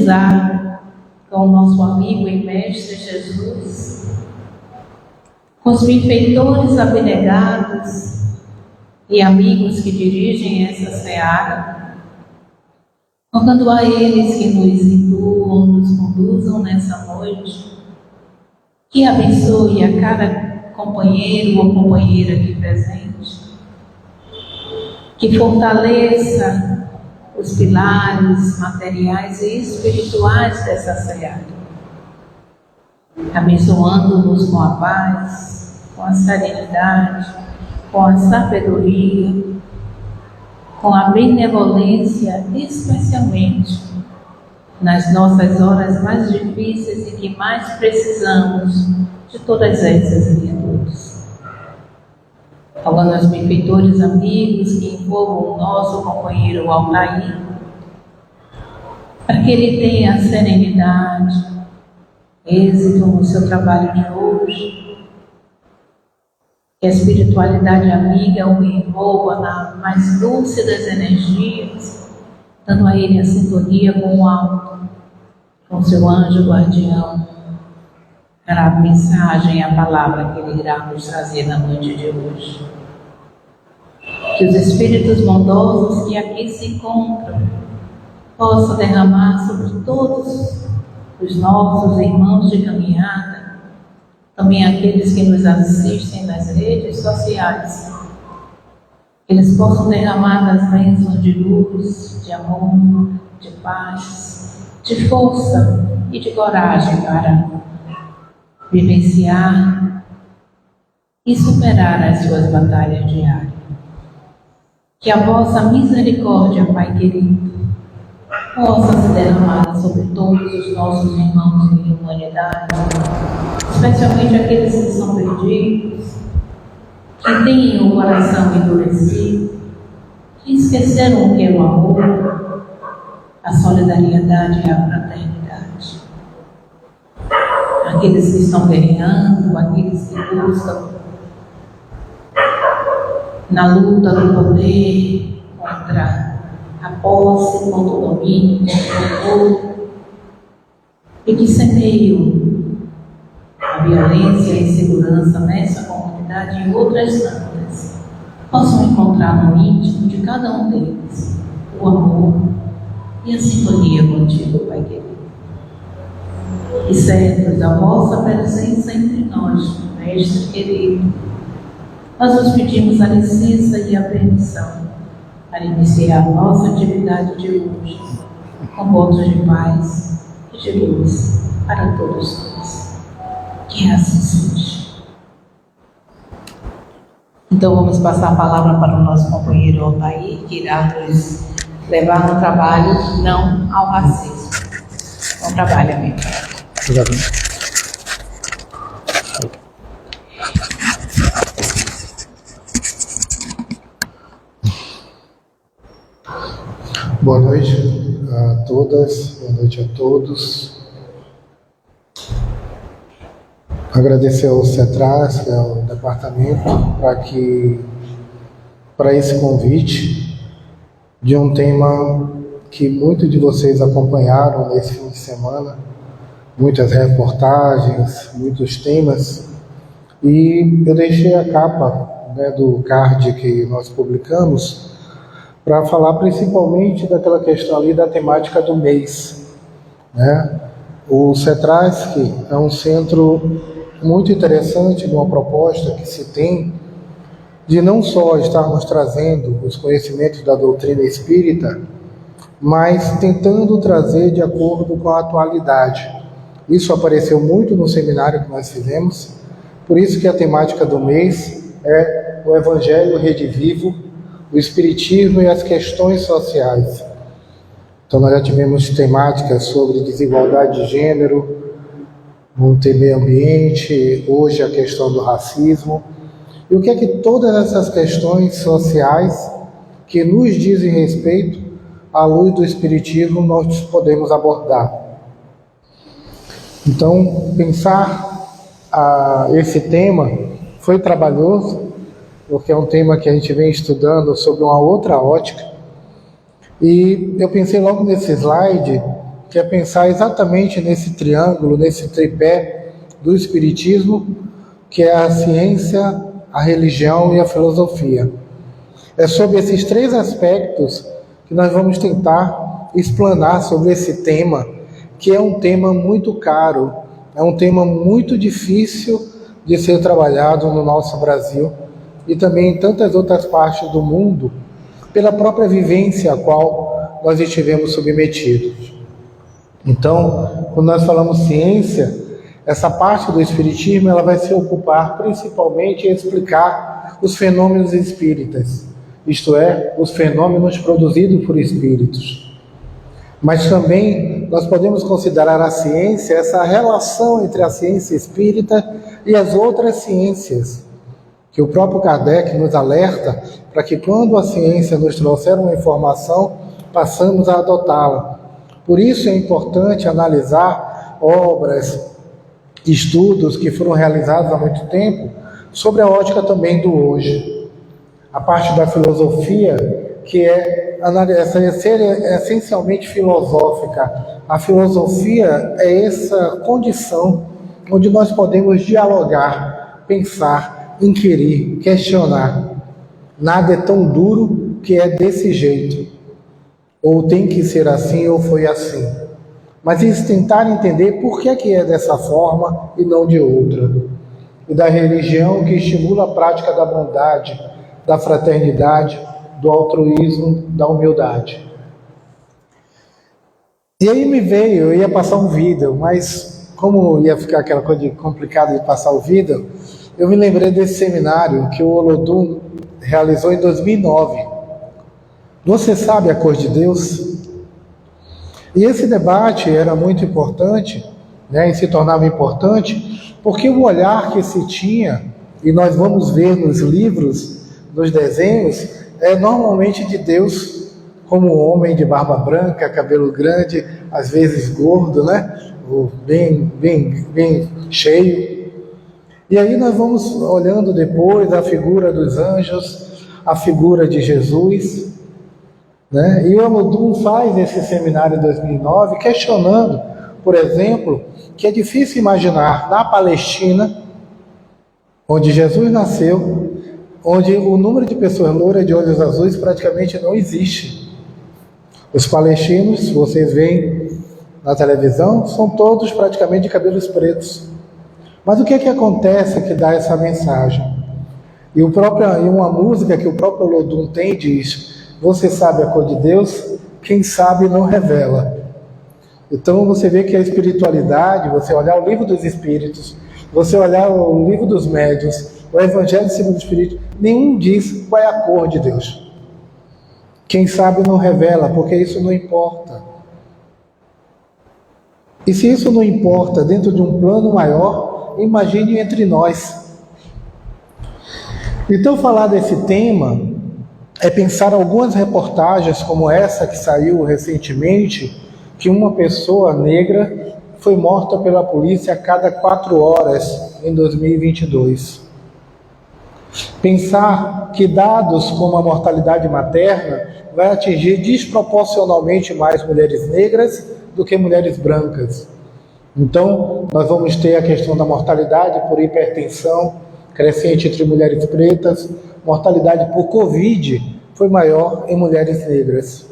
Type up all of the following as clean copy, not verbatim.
sintonizar com o nosso amigo e mestre Jesus, com os benfeitores abnegados e amigos que dirigem essa seara, rogando a eles que nos induam, nos conduzam nessa noite, que abençoe a cada companheiro ou companheira aqui presente, que fortaleça os pilares materiais e espirituais dessa seara, abençoando-nos com a paz, com a serenidade, com a sabedoria, com a benevolência, especialmente nas nossas horas mais difíceis e que mais precisamos de todas essas virtudes. Falando aos benfeitores amigos que envolvam o nosso companheiro Altair, para que ele tenha serenidade, êxito no seu trabalho de hoje, que a espiritualidade amiga o envolva na mais dulce das energias, dando a ele a sintonia com o alto, com seu anjo guardião, para a mensagem, a palavra que ele irá nos trazer na noite de hoje. Que os espíritos bondosos que aqui se encontram possam derramar sobre todos os nossos irmãos de caminhada, também aqueles que nos assistem nas redes sociais, que eles possam derramar as bênçãos de luz, de amor, de paz, de força e de coragem para vivenciar e superar as suas batalhas diárias. Que a vossa misericórdia, Pai querido, possa se derramar sobre todos os nossos irmãos em humanidade, especialmente aqueles que são perdidos, que têm o coração endurecido, que esqueceram o que é o amor, a solidariedade e a fraternidade. Aqueles que estão guerreando, aqueles que buscam na luta do poder contra a posse, contra o domínio, contra o povo, e que semeiam a violência e a insegurança nessa comunidade e em outras tantas, possam encontrar no íntimo de cada um deles o amor e a sintonia contigo, Pai querido. E certos da vossa presença entre nós, Mestre querido, nós nos pedimos a licença e a permissão para iniciar a nossa atividade de hoje com votos de paz e de luz para todos nós. Que assim seja. Então vamos passar a palavra para o nosso companheiro Altair, que irá nos levar no trabalho não ao racismo. Bom trabalho, amigo. Obrigado. Boa noite a todas, boa noite a todos. Agradecer ao CETRAS, que é o departamento, para esse convite de um tema que muitos de vocês acompanharam nesse fim de semana, muitas reportagens, muitos temas, e eu deixei a capa, do card que nós publicamos para falar principalmente daquela questão ali da temática do mês, O CETRAS, que é um centro muito interessante, de uma proposta que se tem de não só estarmos trazendo os conhecimentos da doutrina espírita, mas tentando trazer de acordo com a atualidade. Isso apareceu muito no seminário que nós fizemos, por isso que a temática do mês é o Evangelho Redivivo, o Espiritismo e as questões sociais. Então nós já tivemos temáticas sobre desigualdade de gênero, no meio ambiente, hoje a questão do racismo. E o que é que todas essas questões sociais que nos dizem respeito, à luz do Espiritismo, nós podemos abordar. Então, pensar esse tema foi trabalhoso, porque é um tema que a gente vem estudando sobre uma outra ótica. E eu pensei logo nesse slide que é pensar exatamente nesse triângulo, nesse tripé do Espiritismo, que é a ciência, a religião e a filosofia. É sobre esses três aspectos que nós vamos tentar explanar sobre esse tema, que é um tema muito caro, é um tema muito difícil de ser trabalhado no nosso Brasil e também em tantas outras partes do mundo, pela própria vivência a qual nós estivemos submetidos. Então, quando nós falamos ciência, essa parte do Espiritismo ela vai se ocupar principalmente em explicar os fenômenos espíritas, isto é, os fenômenos produzidos por espíritos. Mas também nós podemos considerar a ciência essa relação entre a ciência espírita e as outras ciências, que o próprio Kardec nos alerta para que quando a ciência nos trouxer uma informação, passamos a adotá-la. Por isso é importante analisar obras, estudos que foram realizados há muito tempo sobre a ótica também do hoje. A parte da filosofia, que ser essencialmente filosófica. A filosofia é essa condição onde nós podemos dialogar, pensar, inquirir, questionar. Nada é tão duro que é desse jeito. Ou tem que ser assim ou foi assim. Mas isso tentar entender por que é dessa forma e não de outra. E da religião que estimula a prática da bondade, da fraternidade, do altruísmo, da humildade. E aí eu ia passar um vídeo, mas como ia ficar aquela coisa complicada de passar o vídeo, eu me lembrei desse seminário que o Olodum realizou em 2009. Você sabe a cor de Deus? E esse debate era muito importante, e se tornava importante, porque o olhar que se tinha, e nós vamos ver nos livros, nos desenhos, é normalmente de Deus como um homem de barba branca, cabelo grande, às vezes gordo, bem cheio. E aí nós vamos olhando depois a figura dos anjos, a figura de Jesus, E o Olodum faz esse seminário em 2009 questionando, por exemplo, que é difícil imaginar na Palestina, onde Jesus nasceu, onde o número de pessoas louras de olhos azuis praticamente não existe. Os palestinos, vocês veem na televisão, são todos praticamente de cabelos pretos. Mas o que acontece que dá essa mensagem? E uma música que o próprio Olodum tem diz: você sabe a cor de Deus, quem sabe não revela. Então você vê que a espiritualidade, você olhar o livro dos Espíritos, você olhar o livro dos Médiuns, o Evangelho segundo o Espírito, nenhum diz qual é a cor de Deus. Quem sabe não revela, porque isso não importa. E se isso não importa dentro de um plano maior, imagine entre nós. Então falar desse tema é pensar algumas reportagens como essa que saiu recentemente, que uma pessoa negra foi morta pela polícia a cada 4 horas em 2022. Pensar que dados como a mortalidade materna vai atingir desproporcionalmente mais mulheres negras do que mulheres brancas. Então, nós vamos ter a questão da mortalidade por hipertensão, crescente entre mulheres pretas, mortalidade por Covid foi maior em mulheres negras.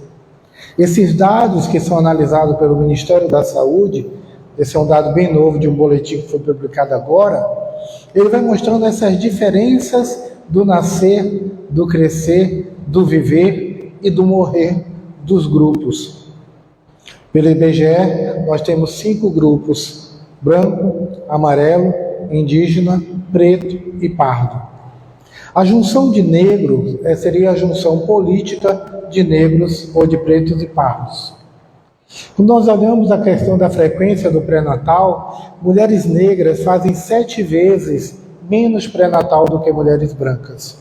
Esses dados que são analisados pelo Ministério da Saúde, esse é um dado bem novo de um boletim que foi publicado agora, ele vai mostrando essas diferenças do nascer, do crescer, do viver e do morrer dos grupos. Pelo IBGE, nós temos 5 grupos: branco, amarelo, indígena, preto e pardo. A junção de negro seria a junção política de negros ou de pretos e pardos. Quando nós olhamos a questão da frequência do pré-natal, mulheres negras fazem 7 vezes menos pré-natal do que mulheres brancas.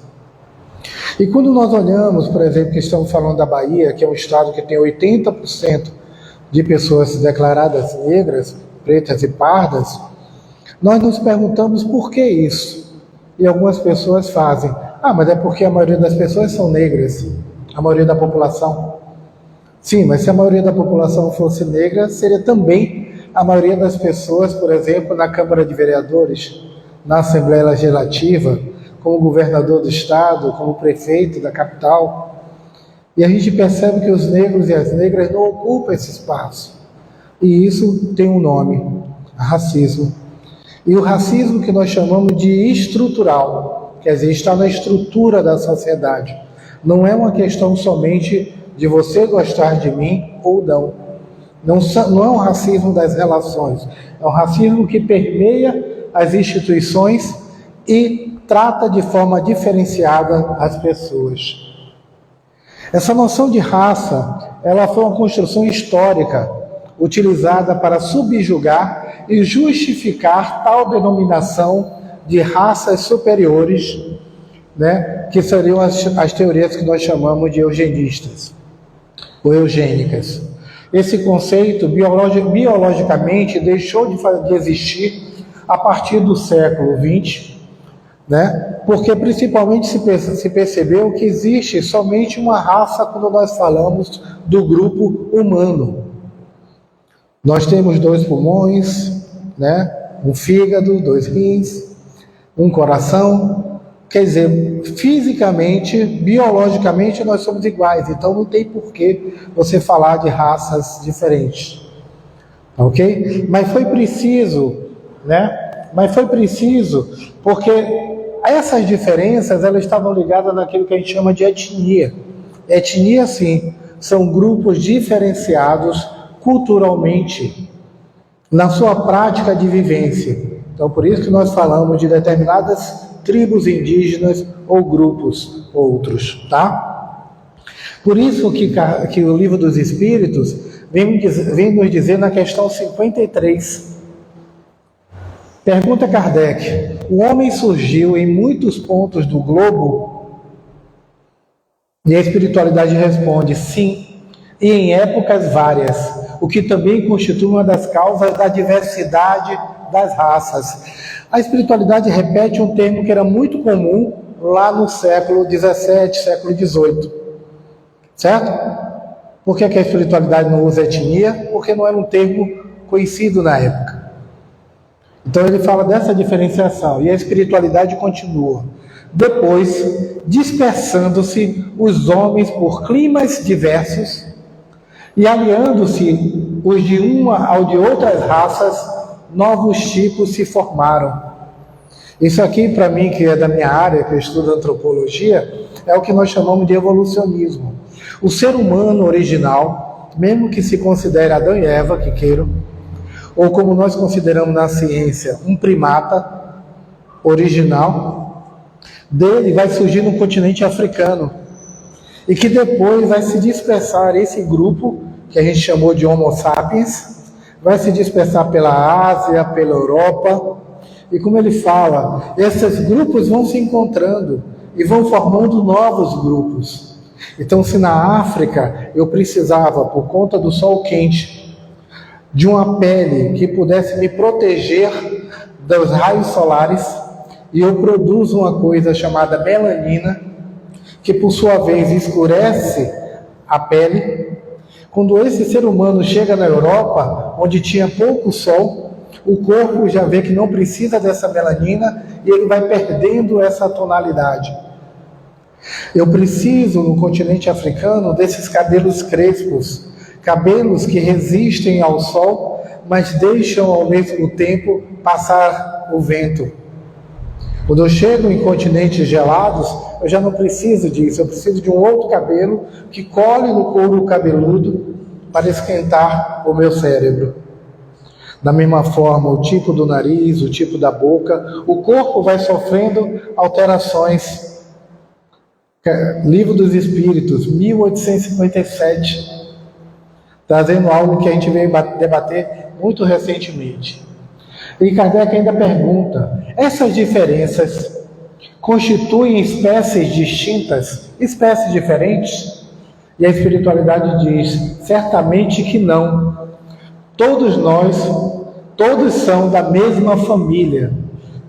E quando nós olhamos, por exemplo, que estamos falando da Bahia, que é um estado que tem 80% de pessoas declaradas negras, pretas e pardas, nós nos perguntamos por que isso. E algumas pessoas fazem: mas é porque a maioria das pessoas são negras, a maioria da população. Sim, mas se a maioria da população fosse negra, seria também a maioria das pessoas, por exemplo, na Câmara de Vereadores, na Assembleia Legislativa, como governador do estado, como prefeito da capital. E a gente percebe que os negros e as negras não ocupam esse espaço. E isso tem um nome, racismo. E o racismo que nós chamamos de estrutural, quer dizer, está na estrutura da sociedade. Não é uma questão somente de você gostar de mim ou não. Não é um racismo das relações, é um racismo que permeia as instituições e trata de forma diferenciada as pessoas. Essa noção de raça, ela foi uma construção histórica, utilizada para subjugar e justificar tal denominação de raças superiores, né, que seriam as teorias que nós chamamos de eugenistas ou eugênicas. Esse conceito, biologicamente, deixou de existir a partir do século XX, né? Porque principalmente se percebeu que existe somente uma raça quando nós falamos do grupo humano. Nós temos 2 pulmões, né? Um fígado, 2 rins, um coração. Quer dizer, fisicamente, biologicamente, nós somos iguais. Então não tem por que você falar de raças diferentes. Ok? Mas foi preciso, né? Mas foi preciso porque essas diferenças, elas estavam ligadas naquilo que a gente chama de etnia. Etnia, sim, são grupos diferenciados culturalmente na sua prática de vivência. Então, por isso que nós falamos de determinadas tribos indígenas ou grupos outros, tá? Por isso que o Livro dos Espíritos vem nos dizer na questão 53. Pergunta Kardec: o homem surgiu em muitos pontos do globo? E a espiritualidade responde: sim, e em épocas várias, o que também constitui uma das causas da diversidade das raças. A espiritualidade repete um termo que era muito comum lá no século XVII, século XVIII. Certo? Por que a espiritualidade não usa etnia? Porque não era um termo conhecido na época. Então ele fala dessa diferenciação e a espiritualidade continua. Depois, dispersando-se os homens por climas diversos e aliando-se os de uma ao de outras raças, novos tipos se formaram. Isso aqui, para mim, que é da minha área, que eu estudo antropologia, é o que nós chamamos de evolucionismo. O ser humano original, mesmo que se considere Adão e Eva, que queiram, ou como nós consideramos na ciência, um primata original, dele vai surgir no continente africano, e que depois vai se dispersar esse grupo, que a gente chamou de Homo sapiens, vai se dispersar pela Ásia, pela Europa, e como ele fala, esses grupos vão se encontrando e vão formando novos grupos. Então, se na África eu precisava, por conta do sol quente, de uma pele que pudesse me proteger dos raios solares, e eu produzo uma coisa chamada melanina, que por sua vez escurece a pele. Quando esse ser humano chega na Europa, onde tinha pouco sol, o corpo já vê que não precisa dessa melanina e ele vai perdendo essa tonalidade. Eu preciso, no continente africano, desses cabelos crespos, cabelos que resistem ao sol, mas deixam ao mesmo tempo passar o vento. Quando eu chego em continentes gelados, eu já não preciso disso, eu preciso de um outro cabelo que cole no couro cabeludo para esquentar o meu cérebro. Da mesma forma, o tipo do nariz, o tipo da boca, o corpo vai sofrendo alterações. Livro dos Espíritos, 1857, trazendo algo que a gente veio debater muito recentemente. E Kardec ainda pergunta: essas diferenças constituem espécies distintas, espécies diferentes? E a espiritualidade diz: certamente que não. Todos nós, todos são da mesma família.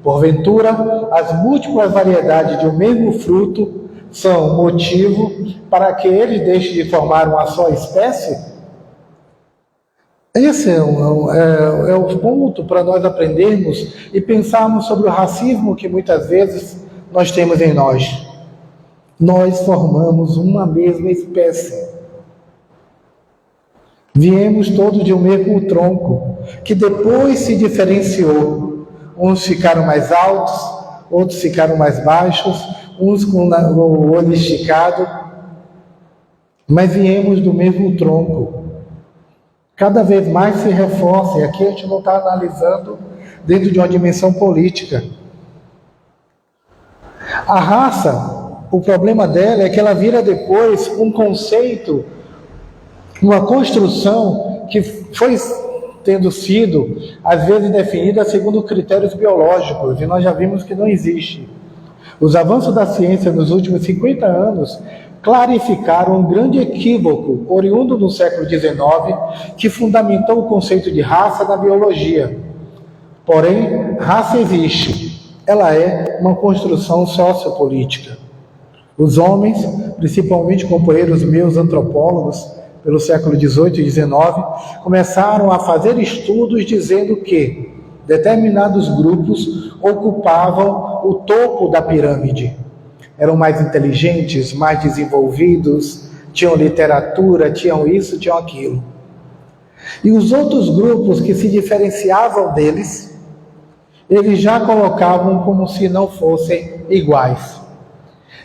Porventura, as múltiplas variedades de um mesmo fruto são motivo para que eles deixem de formar uma só espécie? Esse é o ponto para nós aprendermos e pensarmos sobre o racismo que muitas vezes nós temos em nós. Nós formamos uma mesma espécie. Viemos todos de um mesmo tronco, que depois se diferenciou. Uns ficaram mais altos, outros ficaram mais baixos, uns com o olho esticado, mas viemos do mesmo tronco. Cada vez mais se reforça, e aqui a gente não está analisando dentro de uma dimensão política. A raça, o problema dela é que ela vira depois um conceito, uma construção que foi tendo sido, às vezes, definida segundo critérios biológicos, e nós já vimos que não existe. Os avanços da ciência nos últimos 50 anos clarificaram um grande equívoco, oriundo no século XIX, que fundamentou o conceito de raça na biologia. Porém, raça existe. Ela é uma construção sociopolítica. Os homens, principalmente companheiros meus antropólogos, pelo século XVIII e XIX, começaram a fazer estudos dizendo que determinados grupos ocupavam o topo da pirâmide. Eram mais inteligentes, mais desenvolvidos, tinham literatura, tinham isso, tinham aquilo. E os outros grupos que se diferenciavam deles, eles já colocavam como se não fossem iguais.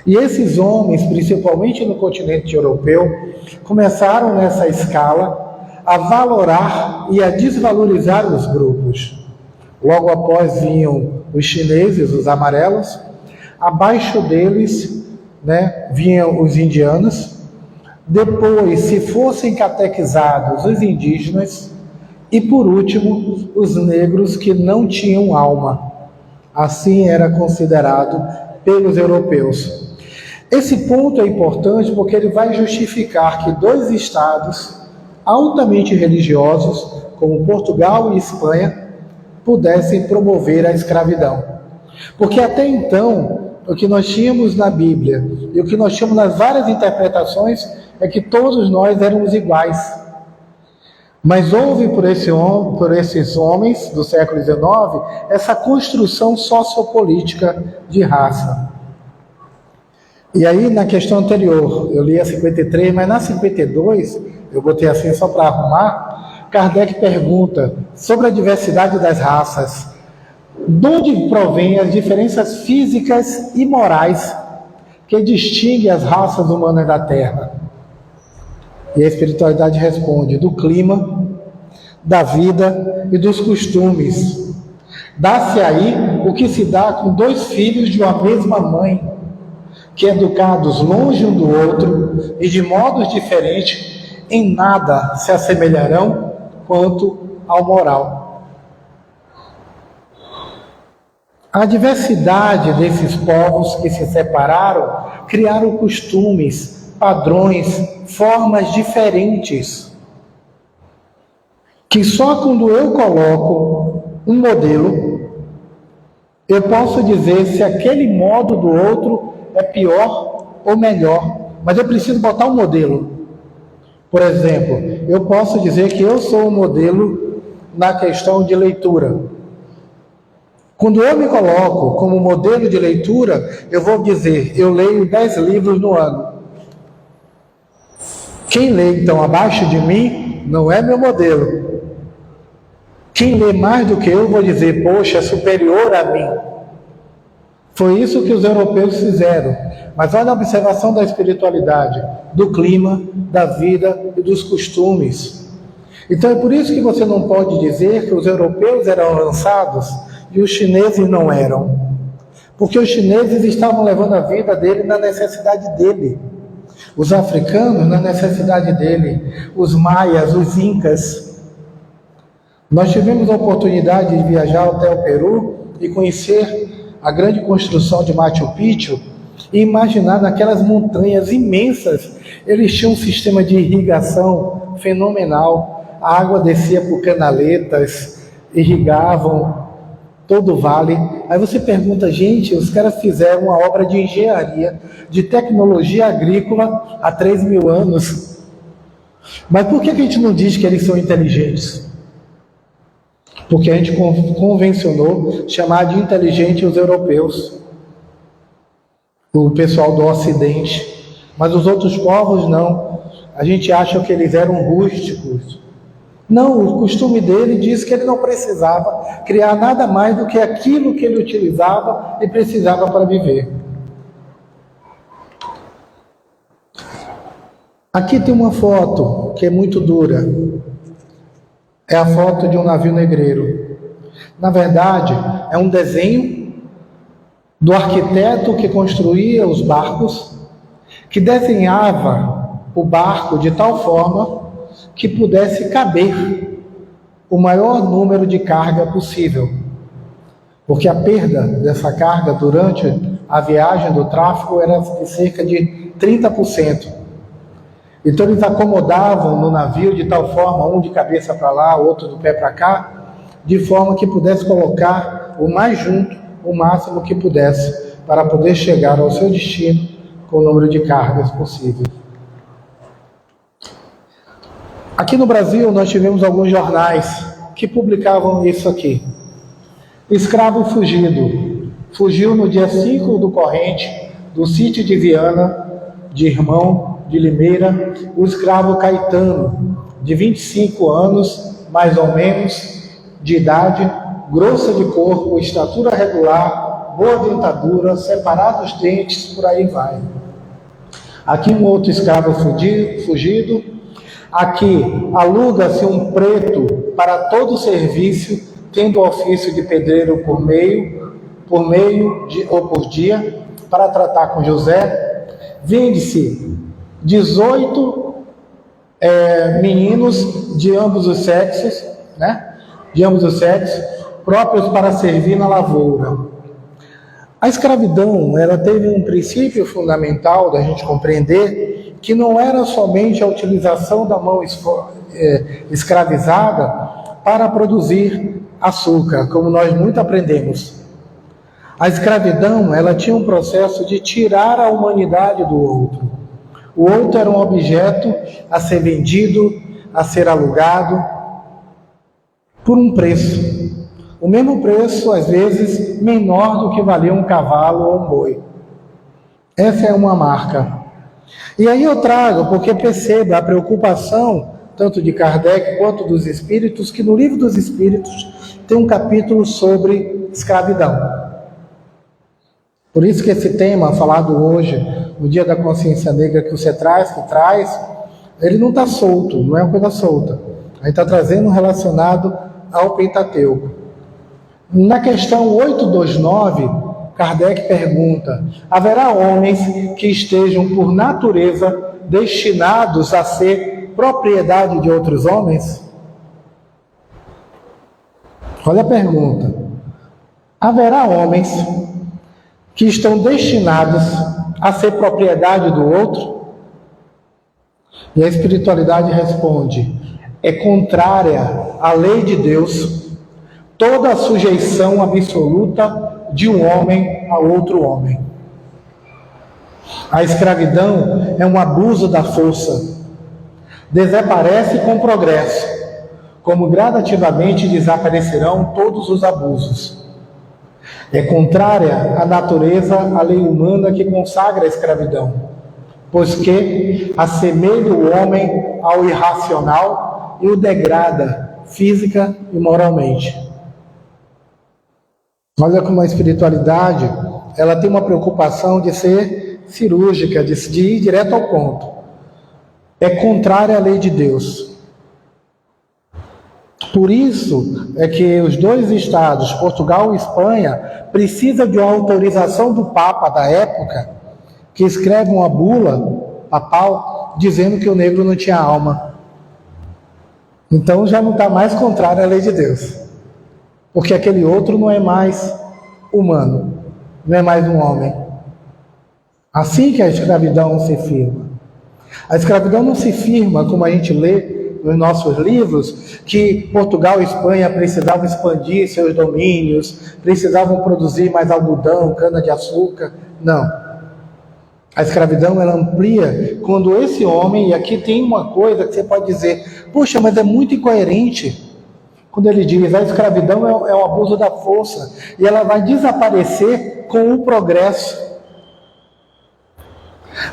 E esses homens, principalmente no continente europeu, começaram nessa escala a valorar e a desvalorizar os grupos. Logo após vinham os chineses, os amarelos, abaixo deles, vinham os indianos, depois, se fossem catequizados, os indígenas, e por último, os negros que não tinham alma. Assim era considerado pelos europeus. Esse ponto é importante porque ele vai justificar que dois estados altamente religiosos, como Portugal e Espanha, pudessem promover a escravidão. Porque até então, o que nós tínhamos na Bíblia e o que nós tínhamos nas várias interpretações é que todos nós éramos iguais. Mas houve por esses homens do século XIX essa construção sociopolítica de raça. E aí, na questão anterior, eu li a 53, mas na 52, eu botei assim só para arrumar, Kardec pergunta sobre a diversidade das raças. De onde provém as diferenças físicas e morais que distinguem as raças humanas da Terra? E a espiritualidade responde: do clima, da vida e dos costumes. Dá-se aí o que se dá com dois filhos de uma mesma mãe, que educados longe um do outro e de modos diferentes, em nada se assemelharão quanto ao moral. A diversidade desses povos que se separaram criaram costumes, padrões, formas diferentes, que só quando eu coloco um modelo, eu posso dizer se aquele modo do outro é pior ou melhor, mas eu preciso botar um modelo. Por exemplo, eu posso dizer que eu sou um modelo na questão de leitura. Quando eu me coloco como modelo de leitura, eu vou dizer, eu leio 10 livros no ano. Quem lê, então, abaixo de mim, não é meu modelo. Quem lê mais do que eu, vou dizer, poxa, é superior a mim. Foi isso que os europeus fizeram. Mas olha a observação da espiritualidade, do clima, da vida e dos costumes. Então é por isso que você não pode dizer que os europeus eram avançados e os chineses não eram. Porque os chineses estavam levando a vida dele na necessidade dele. Os africanos na necessidade dele. Os maias, os incas. Nós tivemos a oportunidade de viajar até o Peru e conhecer a grande construção de Machu Picchu e imaginar naquelas montanhas imensas, eles tinham um sistema de irrigação fenomenal. A água descia por canaletas, irrigavam todo vale. Aí você pergunta, gente, os caras fizeram uma obra de engenharia, de tecnologia agrícola há 3.000 anos. Mas por que a gente não diz que eles são inteligentes? Porque a gente convencionou chamar de inteligente os europeus, o pessoal do Ocidente. Mas os outros povos não. A gente acha que eles eram rústicos. Não, o costume dele diz que ele não precisava criar nada mais do que aquilo que ele utilizava e precisava para viver. Aqui tem uma foto que é muito dura. É a foto de um navio negreiro. Na verdade, é um desenho do arquiteto que construía os barcos, que desenhava o barco de tal forma que pudesse caber o maior número de carga possível. Porque a perda dessa carga durante a viagem do tráfego era de cerca de 30%. Então eles acomodavam no navio de tal forma, um de cabeça para lá, outro do pé para cá, de forma que pudesse colocar o mais junto, o máximo que pudesse, para poder chegar ao seu destino com o número de cargas possível. Aqui no Brasil nós tivemos alguns jornais que publicavam isso aqui. Escravo fugido. Fugiu no dia 5 do corrente, do sítio de Viana, de Irmão de Limeira, o escravo Caetano, de 25 anos, mais ou menos, de idade, grossa de corpo, estatura regular, boa dentadura, separados os dentes, por aí vai. Aqui um outro escravo fugido. Aqui aluga-se um preto para todo serviço, tendo o ofício de pedreiro por meio ou por dia, para tratar com José. Vende-se 18 meninos de ambos os sexos, né? De ambos os sexos, próprios para servir na lavoura. A escravidão, ela teve um princípio fundamental da gente compreender que não era somente a utilização da mão escravizada para produzir açúcar, como nós muito aprendemos. A escravidão, ela tinha um processo de tirar a humanidade do outro. O outro era um objeto a ser vendido, a ser alugado por um preço. O mesmo preço, às vezes, menor do que valia um cavalo ou um boi. Essa é uma marca. E aí eu trago, porque perceba a preocupação, tanto de Kardec quanto dos Espíritos, que no Livro dos Espíritos tem um capítulo sobre escravidão. Por isso que esse tema falado hoje, no Dia da Consciência Negra, que você traz, ele não está solto, não é uma coisa solta. A gente está trazendo relacionado ao Pentateuco. Na questão 829, Kardec pergunta: haverá homens que estejam por natureza destinados a ser propriedade de outros homens? Olha a pergunta. Haverá homens que estão destinados a ser propriedade do outro? E a espiritualidade responde: é contrária à lei de Deus toda a sujeição absoluta de um homem a outro homem. A escravidão é um abuso da força. Desaparece com o progresso, como gradativamente desaparecerão todos os abusos. É contrária à natureza, à lei humana que consagra a escravidão, pois que assemelha o homem ao irracional e o degrada física e moralmente. Olha como a espiritualidade, ela tem uma preocupação de ser cirúrgica, de ir direto ao ponto. É contrária à lei de Deus. Por isso é que os dois estados, Portugal e Espanha, precisam de uma autorização do Papa da época, que escreve uma bula papal dizendo que o negro não tinha alma. Então já não está mais contrário à lei de Deus. Porque aquele outro não é mais humano, não é mais um homem. Assim que a escravidão se firma. A escravidão não se firma, como a gente lê nos nossos livros que Portugal e Espanha precisavam expandir seus domínios, precisavam produzir mais algodão, cana-de-açúcar. Não. A escravidão ela amplia quando esse homem, e aqui tem uma coisa que você pode dizer, poxa, mas é muito incoerente. Quando ele diz a escravidão é o abuso da força e ela vai desaparecer com o progresso.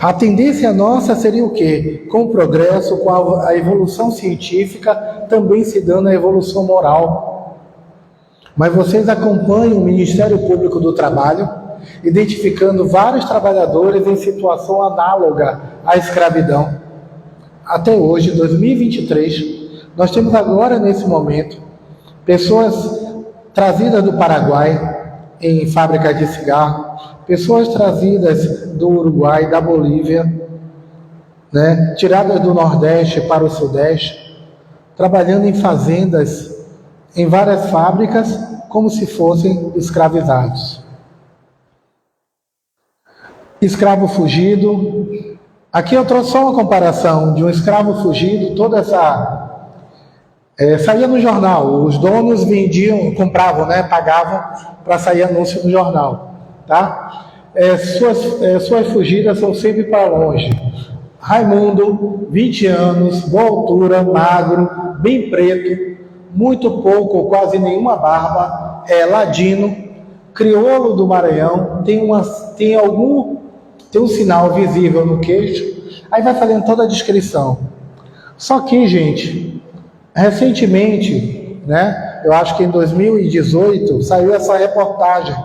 A tendência nossa seria o quê? Com o progresso, com a evolução científica, também se dando a evolução moral. Mas vocês acompanham o Ministério Público do Trabalho, identificando vários trabalhadores em situação análoga à escravidão. Até hoje, 2023, nós temos agora, nesse momento, pessoas trazidas do Paraguai em fábricas de cigarro, pessoas trazidas do Uruguai, da Bolívia, né, tiradas do Nordeste para o Sudeste, trabalhando em fazendas, em várias fábricas, como se fossem escravizados. Escravo fugido. Aqui eu trouxe só uma comparação de um escravo fugido, toda essa... saía no jornal, os donos vendiam, compravam, né, pagavam para sair anúncio no jornal, tá? Suas fugidas são sempre para longe. Raimundo, 20 anos, boa altura, magro, bem preto, muito pouco ou quase nenhuma barba, ladino, crioulo do Maranhão, tem um sinal visível no queixo, aí vai fazendo toda a descrição. Só que, gente, recentemente, né, eu acho que em 2018, saiu essa reportagem,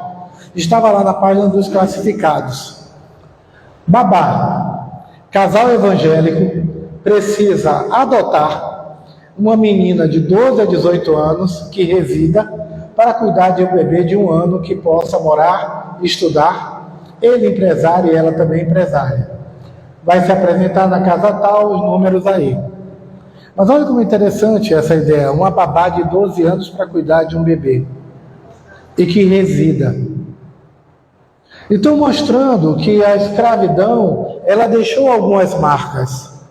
estava lá na página dos classificados. Babá, casal evangélico precisa adotar uma menina de 12 a 18 anos que resida para cuidar de um bebê de 1 ano que possa morar, estudar, ele empresário e ela também empresária. Vai se apresentar na casa tal, os números aí. Mas olha como é interessante essa ideia, uma babá de 12 anos para cuidar de um bebê e que resida. Então, mostrando que a escravidão, ela deixou algumas marcas.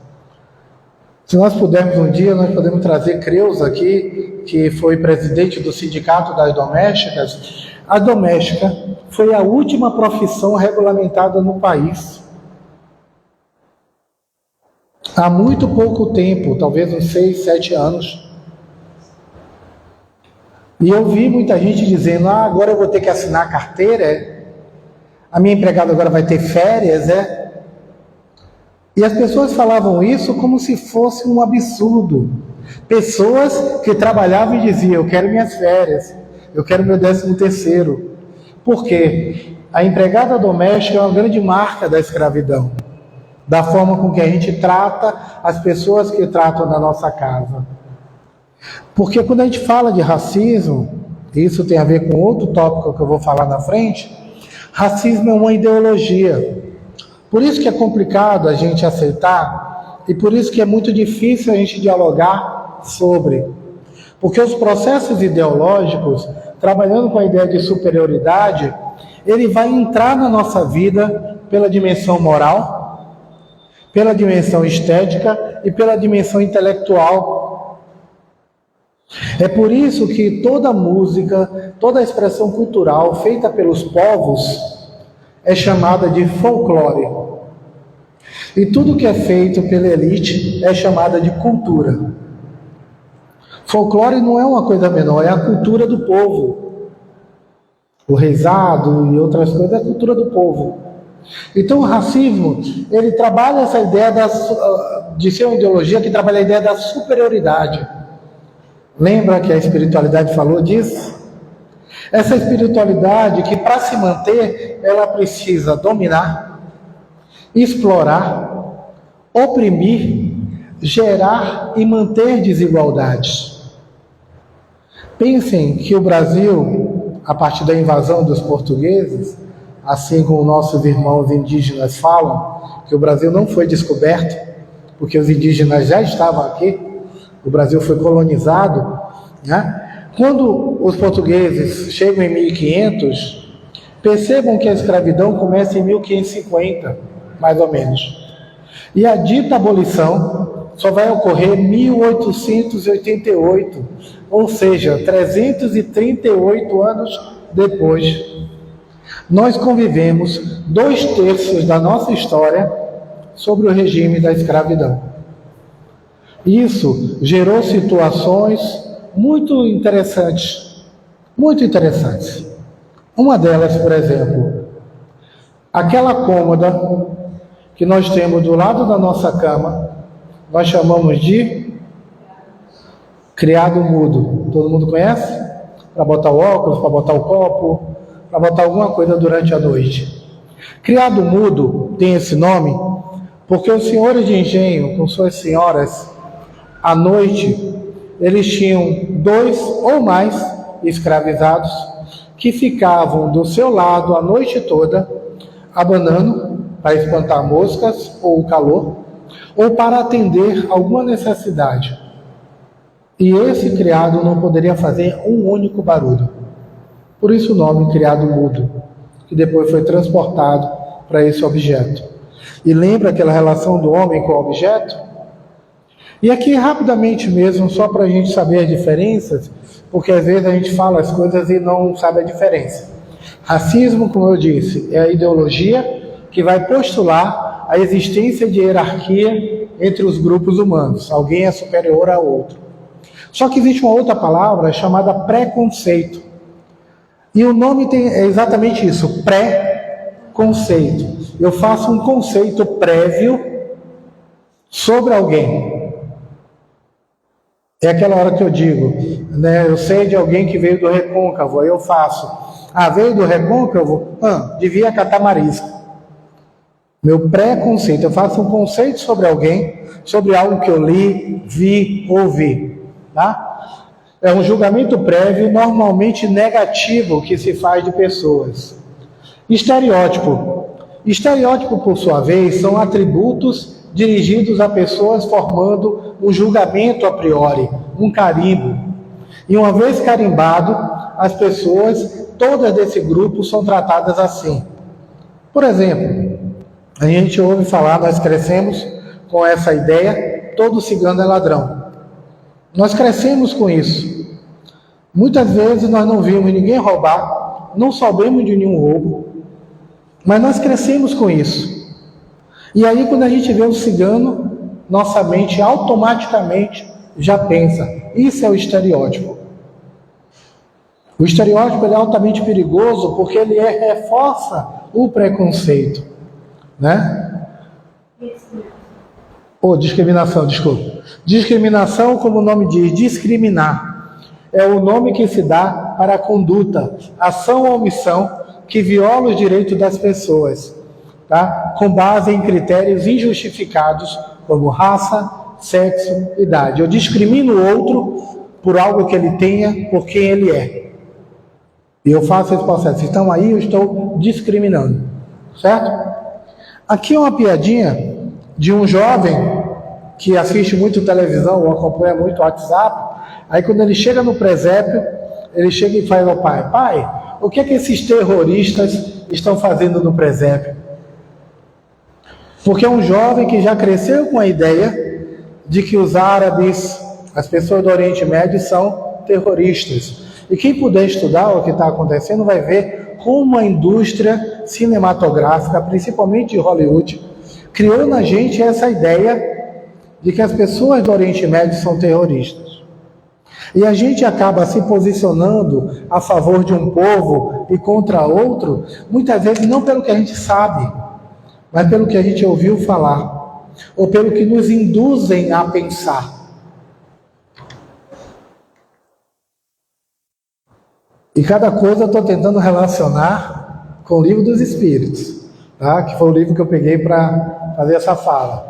Se nós pudermos um dia, nós podemos trazer Creuza aqui, que foi presidente do Sindicato das Domésticas. A doméstica foi a última profissão regulamentada no país. Há muito pouco tempo, talvez uns 6, 7 anos. E eu vi muita gente dizendo, agora eu vou ter que assinar a carteira, a minha empregada agora vai ter férias, E as pessoas falavam isso como se fosse um absurdo. Pessoas que trabalhavam e diziam, eu quero minhas férias, eu quero meu 13º. Por quê? A empregada doméstica é uma grande marca da escravidão, da forma com que a gente trata as pessoas que tratam na nossa casa. Porque quando a gente fala de racismo, isso tem a ver com outro tópico que eu vou falar na frente, racismo é uma ideologia. Por isso que é complicado a gente aceitar e por isso que é muito difícil a gente dialogar sobre. Porque os processos ideológicos, trabalhando com a ideia de superioridade, ele vai entrar na nossa vida pela dimensão moral, pela dimensão estética e pela dimensão intelectual. É por isso que toda música, toda expressão cultural feita pelos povos é chamada de folclore. E tudo que é feito pela elite é chamada de cultura. Folclore não é uma coisa menor, é a cultura do povo. O rezado e outras coisas é a cultura do povo. Então o racismo, ele trabalha essa ideia de ser uma ideologia que trabalha a ideia da superioridade. Lembra que a espiritualidade falou disso? Essa espiritualidade que, para se manter, ela precisa dominar, explorar, oprimir, gerar e manter desigualdades. Pensem que o Brasil, a partir da invasão dos portugueses, assim como nossos irmãos indígenas falam, que o Brasil não foi descoberto, porque os indígenas já estavam aqui, o Brasil foi colonizado, né? Quando os portugueses chegam em 1500, percebam que a escravidão começa em 1550, mais ou menos. E a dita abolição só vai ocorrer em 1888, ou seja, 338 anos depois. Nós convivemos 2/3 da nossa história sobre o regime da escravidão. Isso gerou situações muito interessantes, muito interessantes. Uma delas, por exemplo, aquela cômoda que nós temos do lado da nossa cama, nós chamamos de criado mudo. Todo mundo conhece? Para botar o óculos, para botar o copo, para botar alguma coisa durante a noite. Criado mudo tem esse nome porque os senhores de engenho, com suas senhoras, à noite, eles tinham 2 ou mais escravizados que ficavam do seu lado a noite toda, abanando para espantar moscas ou o calor, ou para atender alguma necessidade. E esse criado não poderia fazer um único barulho. Por isso o nome criado mudo, que depois foi transportado para esse objeto. E lembra aquela relação do homem com o objeto? E aqui rapidamente mesmo, só para a gente saber as diferenças, porque às vezes a gente fala as coisas e não sabe a diferença. Racismo, como eu disse, é a ideologia que vai postular a existência de hierarquia entre os grupos humanos. Alguém é superior ao outro. Só que existe uma outra palavra chamada preconceito. E o nome é exatamente isso, pré-conceito. Eu faço um conceito prévio sobre alguém. É aquela hora que eu digo, né, eu sei de alguém que veio do recôncavo, aí eu faço. Veio do recôncavo? Devia catar marisco. Meu pré-conceito, eu faço um conceito sobre alguém, sobre algo que eu li, vi, ouvi. Tá? É um julgamento prévio, normalmente negativo, que se faz de pessoas. Estereótipo. Estereótipo, por sua vez, são atributos dirigidos a pessoas formando um julgamento a priori, um carimbo. E uma vez carimbado, as pessoas, todas desse grupo, são tratadas assim. Por exemplo, a gente ouve falar, nós crescemos com essa ideia, todo cigano é ladrão. Nós crescemos com isso. Muitas vezes nós não vimos ninguém roubar, não soubemos de nenhum roubo, mas nós crescemos com isso. E aí quando a gente vê o cigano, nossa mente automaticamente já pensa, isso é o estereótipo. O estereótipo é altamente perigoso porque ele reforça o preconceito, né? Discriminação, desculpa. Discriminação, como o nome diz, discriminar. É o nome que se dá para a conduta, ação ou omissão que viola os direitos das pessoas, tá? Com base em critérios injustificados, como raça, sexo, idade. Eu discrimino o outro por algo que ele tenha, por quem ele é. E eu faço esse processo. Então aí eu estou discriminando, certo? Aqui é uma piadinha de um jovem que assiste muito televisão ou acompanha muito WhatsApp. Aí quando ele chega no presépio, ele chega e fala ao pai: pai, o que é que esses terroristas estão fazendo no presépio? Porque é um jovem que já cresceu com a ideia de que os árabes, as pessoas do Oriente Médio são terroristas. E quem puder estudar o que está acontecendo vai ver como a indústria cinematográfica, principalmente de Hollywood, criou na gente essa ideia de que as pessoas do Oriente Médio são terroristas. E a gente acaba se posicionando a favor de um povo e contra outro, muitas vezes não pelo que a gente sabe, mas pelo que a gente ouviu falar, ou pelo que nos induzem a pensar. E cada coisa eu estou tentando relacionar com o Livro dos Espíritos, tá? Que foi o livro que eu peguei para fazer essa fala.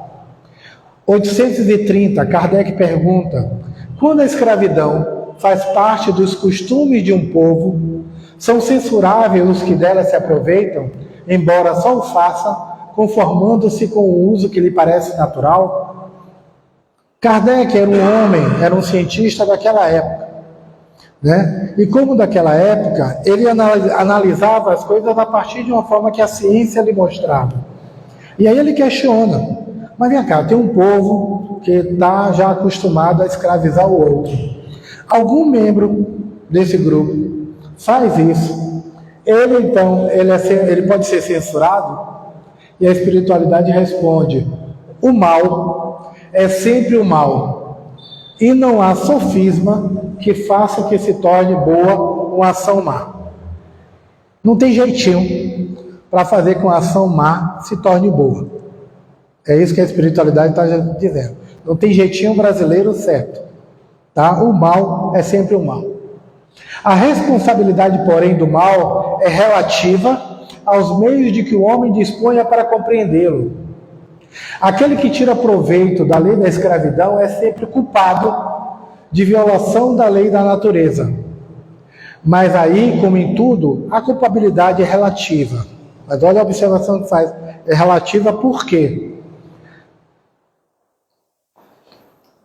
830, Kardec pergunta: quando a escravidão faz parte dos costumes de um povo, são censuráveis os que dela se aproveitam, embora só o façam, conformando-se com o uso que lhe parece natural? Kardec era um homem, era um cientista daquela época, né? E como daquela época, ele analisava as coisas a partir de uma forma que a ciência lhe mostrava. E aí ele questiona: Mas vem cá, tem um povo que está já acostumado a escravizar o outro. Algum membro desse grupo faz isso. Ele, então, ele pode ser censurado? E a espiritualidade responde: o mal é sempre o mal. E não há sofisma que faça que se torne boa uma ação má. Não tem jeitinho para fazer com a ação má se torne boa. É isso que a espiritualidade está dizendo. Não tem jeitinho brasileiro certo. Tá? O mal é sempre o mal. A responsabilidade, porém, do mal é relativa aos meios de que o homem disponha para compreendê-lo. Aquele que tira proveito da lei da escravidão é sempre culpado de violação da lei da natureza. Mas aí, como em tudo, a culpabilidade é relativa. Mas olha a observação que faz. É relativa por quê?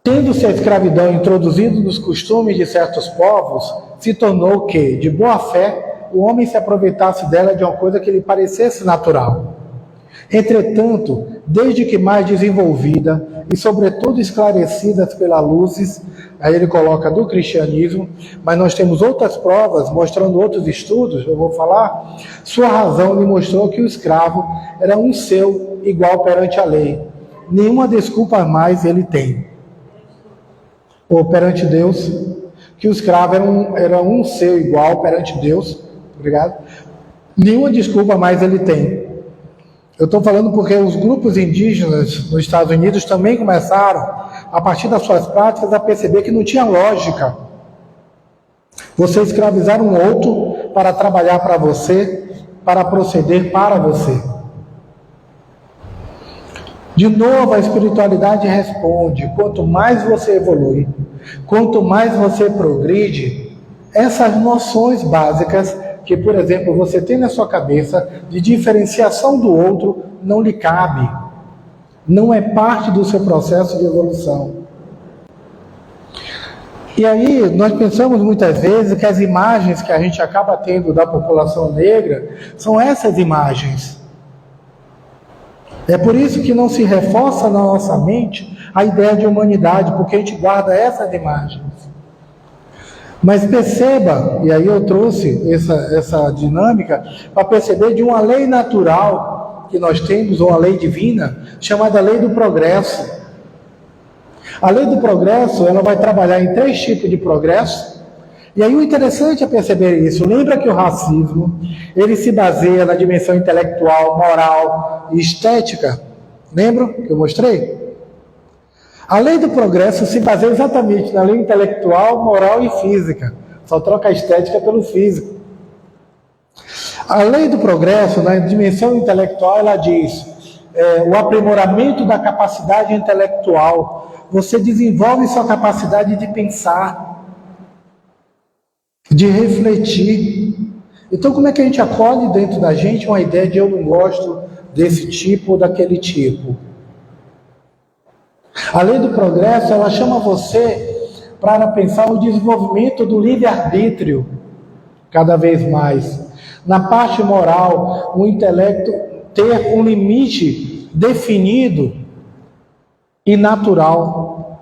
Tendo-se a escravidão introduzido nos costumes de certos povos, se tornou que, de boa fé, o homem se aproveitasse dela de uma coisa que lhe parecesse natural. Entretanto, desde que mais desenvolvida e sobretudo esclarecidas pelas luzes, aí ele coloca do cristianismo, mas nós temos outras provas, mostrando outros estudos, eu vou falar, sua razão lhe mostrou que o escravo era um seu igual perante a lei. Nenhuma desculpa mais ele tem. Ou perante Deus, que o escravo era um seu igual perante Deus, obrigado, nenhuma desculpa mais ele tem. Eu estou falando porque os grupos indígenas nos Estados Unidos também começaram, a partir das suas práticas, a perceber que não tinha lógica você escravizar um outro para trabalhar para você, para proceder para você. De novo, a espiritualidade responde: quanto mais você evolui, quanto mais você progride, essas noções básicas que, por exemplo, você tem na sua cabeça de diferenciação do outro, não lhe cabe. Não é parte do seu processo de evolução. E aí, nós pensamos muitas vezes que as imagens que a gente acaba tendo da população negra são essas imagens. É por isso que não se reforça na nossa mente a ideia de humanidade, porque a gente guarda essas imagens. Mas perceba, e aí eu trouxe essa dinâmica, para perceber de uma lei natural que nós temos, ou uma lei divina, chamada lei do progresso. A lei do progresso, ela vai trabalhar em 3 tipos de progresso, e aí o interessante é perceber isso. Lembra que o racismo, ele se baseia na dimensão intelectual, moral e estética? Lembra que eu mostrei? A lei do progresso se baseia exatamente na lei intelectual, moral e física. Só troca a estética pelo físico. A lei do progresso, na dimensão intelectual, ela diz o aprimoramento da capacidade intelectual. Você desenvolve sua capacidade de pensar, de refletir. Então, como é que a gente acolhe dentro da gente uma ideia de eu não gosto desse tipo ou daquele tipo? A lei do progresso, ela chama você para pensar o desenvolvimento do livre-arbítrio, cada vez mais. Na parte moral, o intelecto ter um limite definido e natural.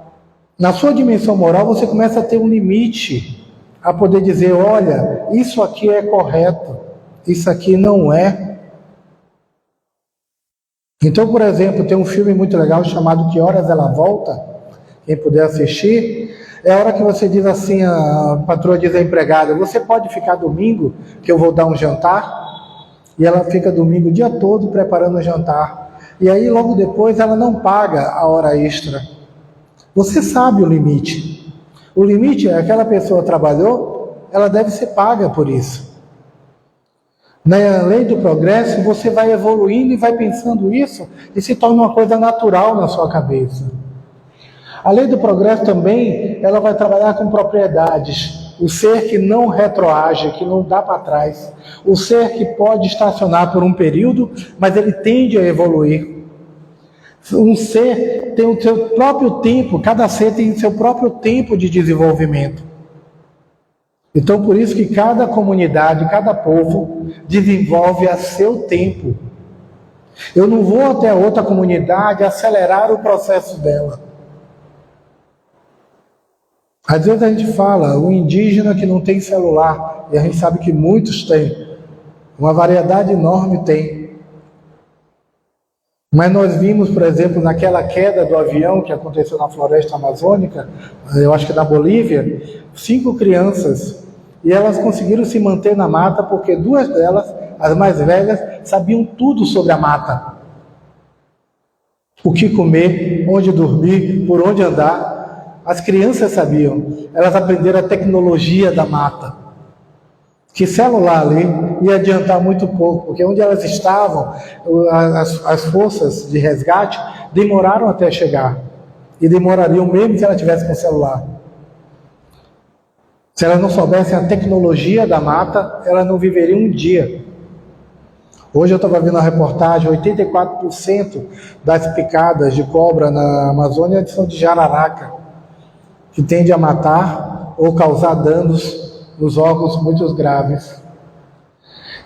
Na sua dimensão moral, você começa a ter um limite, a poder dizer, olha, isso aqui é correto, isso aqui não é. Então, por exemplo, tem um filme muito legal chamado Que Horas Ela Volta? Quem puder assistir, é a hora que você diz assim, a patroa diz à empregada, você pode ficar domingo, que eu vou dar um jantar? E ela fica domingo o dia todo preparando o jantar. E aí, logo depois, ela não paga a hora extra. Você sabe o limite. O limite é aquela pessoa trabalhou, ela deve ser paga por isso. Na lei do progresso, você vai evoluindo e vai pensando isso e se torna uma coisa natural na sua cabeça. A lei do progresso também, ela vai trabalhar com propriedades. O ser que não retroage, que não dá para trás. O ser que pode estacionar por um período, mas ele tende a evoluir. Um ser tem o seu próprio tempo, cada ser tem o seu próprio tempo de desenvolvimento. Então, por isso que cada comunidade, cada povo desenvolve a seu tempo. Eu não vou até a outra comunidade acelerar o processo dela. Às vezes a gente fala, o indígena que não tem celular, e a gente sabe que muitos têm, uma variedade enorme tem. Mas nós vimos, por exemplo, naquela queda do avião que aconteceu na floresta amazônica, eu acho que na Bolívia, 5 crianças, e elas conseguiram se manter na mata porque 2 delas, as mais velhas, sabiam tudo sobre a mata. O que comer, onde dormir, por onde andar. As crianças sabiam, elas aprenderam a tecnologia da mata. Que celular ali ia adiantar muito pouco, porque onde elas estavam, as forças de resgate demoraram até chegar. E demorariam mesmo se ela tivesse com celular. Se elas não soubessem a tecnologia da mata, elas não viveriam um dia. Hoje eu estava vendo uma reportagem, 84% das picadas de cobra na Amazônia são de jararaca, que tende a matar ou causar danos nos órgãos muito graves.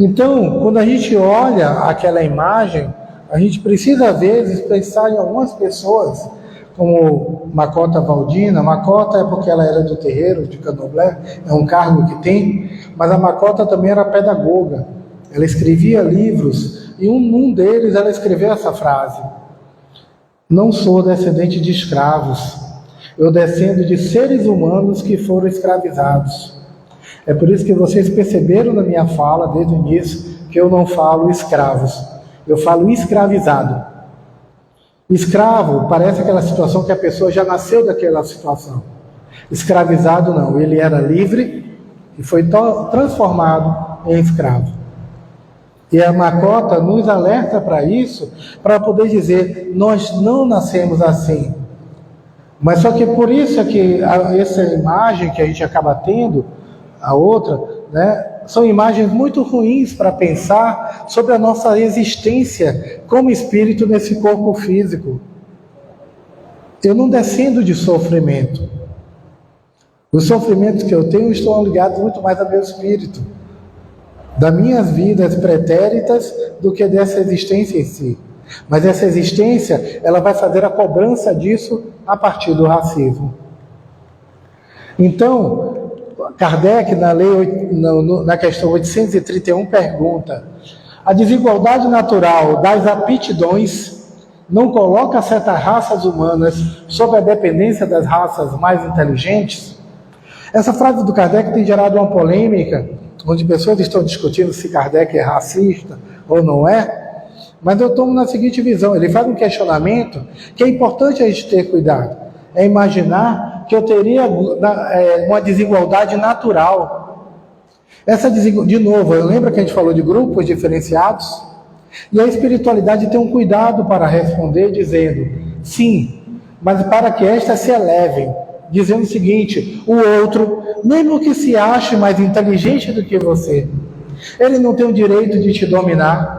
Então, quando a gente olha aquela imagem, a gente precisa, às vezes, pensar em algumas pessoas, como Macota Valdina. Macota é porque ela era do terreiro de Candomblé, é um cargo que tem, mas a Macota também era pedagoga. Ela escrevia livros, e num deles ela escreveu essa frase: não sou descendente de escravos, eu descendo de seres humanos que foram escravizados. É por isso que vocês perceberam na minha fala, desde o início, que eu não falo escravos, eu falo escravizado. Escravo parece aquela situação que a pessoa já nasceu daquela situação. Escravizado não, ele era livre e foi transformado em escravo. E a Macota nos alerta para isso, para poder dizer, nós não nascemos assim. Mas só que por isso é que essa imagem que a gente acaba tendo, a outra, né, são imagens muito ruins para pensar sobre a nossa existência como espírito nesse corpo físico. Eu não descendo de sofrimento. Os sofrimentos que eu tenho estão ligados muito mais ao meu espírito, das minhas vidas pretéritas, do que dessa existência em si. Mas essa existência, ela vai fazer a cobrança disso a partir do racismo. Então, Kardec, na questão 831, pergunta: a desigualdade natural das aptidões não coloca certas raças humanas sob a dependência das raças mais inteligentes? Essa frase do Kardec tem gerado uma polêmica, onde pessoas estão discutindo se Kardec é racista ou não é, mas eu tomo na seguinte visão: ele faz um questionamento que é importante a gente ter cuidado, é imaginar que eu teria uma desigualdade natural. De novo, lembra que a gente falou de grupos diferenciados? E a espiritualidade tem um cuidado para responder, dizendo, sim, mas para que estas se elevem, dizendo o seguinte: o outro, mesmo que se ache mais inteligente do que você, ele não tem o direito de te dominar.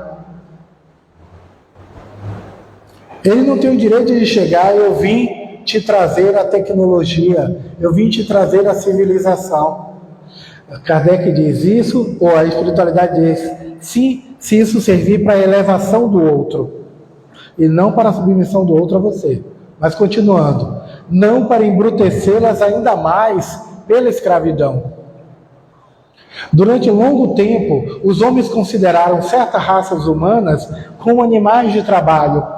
Ele não tem o direito de chegar: eu vim te trazer a tecnologia, eu vim te trazer a civilização. Kardec diz isso, ou a espiritualidade diz, sim, se isso servir para a elevação do outro, e não para a submissão do outro a você. Mas continuando, não para embrutecê-las ainda mais pela escravidão. Durante longo tempo, os homens consideraram certas raças humanas como animais de trabalho,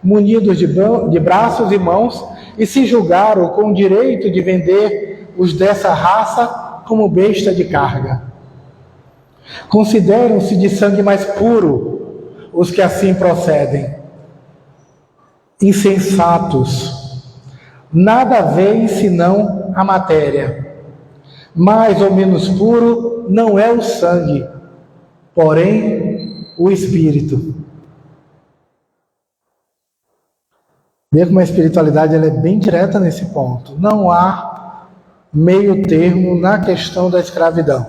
munidos de braços e mãos, e se julgaram com o direito de vender os dessa raça como besta de carga. Consideram-se de sangue mais puro os que assim procedem. Insensatos, nada veem senão a matéria. Mais ou menos puro não é o sangue, porém o espírito. Vê como a espiritualidade ela é bem direta nesse ponto. Não há meio termo na questão da escravidão.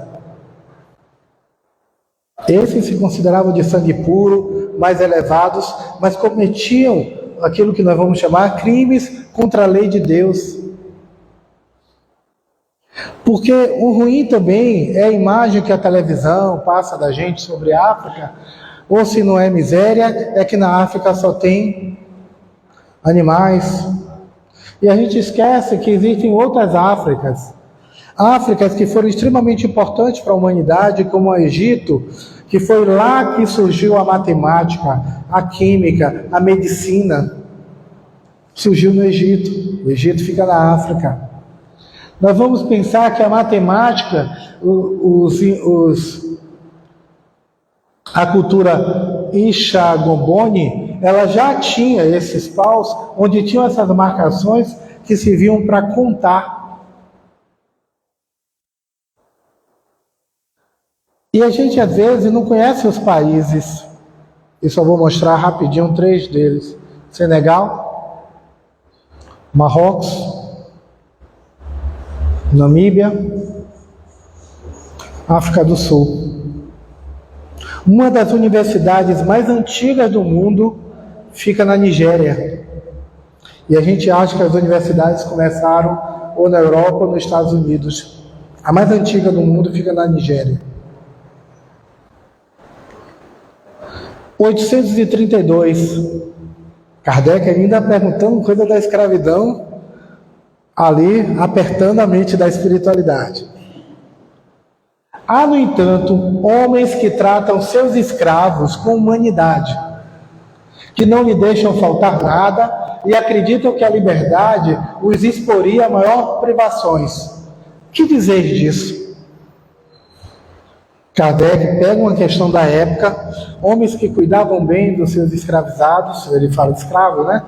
Esses se consideravam de sangue puro, mais elevados, mas cometiam aquilo que nós vamos chamar crimes contra a lei de Deus. Porque o ruim também é a imagem que a televisão passa da gente sobre a África, Ou se não é miséria, é que na África só tem animais. E a gente esquece que existem outras Áfricas. Áfricas que foram extremamente importantes para a humanidade, como o Egito, que foi lá que surgiu a matemática, a química, a medicina. Surgiu no Egito. O Egito fica na África. Nós vamos pensar que a matemática, a cultura Ixagombone, ela já tinha esses paus, onde tinham essas marcações que serviam para contar. E a gente, às vezes, não conhece os países. Eu só vou mostrar rapidinho 3 deles. Senegal, Marrocos, Namíbia, África do Sul. Uma das universidades mais antigas do mundo fica na Nigéria. E a gente acha que as universidades começaram ou na Europa ou nos Estados Unidos. A mais antiga do mundo fica na Nigéria. 832. Kardec ainda perguntando coisa da escravidão, ali apertando a mente da espiritualidade. Há, no entanto, homens que tratam seus escravos com humanidade, que não lhe deixam faltar nada e acreditam que a liberdade os exporia a maior privações. Que dizer disso? Kardec pega uma questão da época, homens que cuidavam bem dos seus escravizados, ele fala de escravo, né?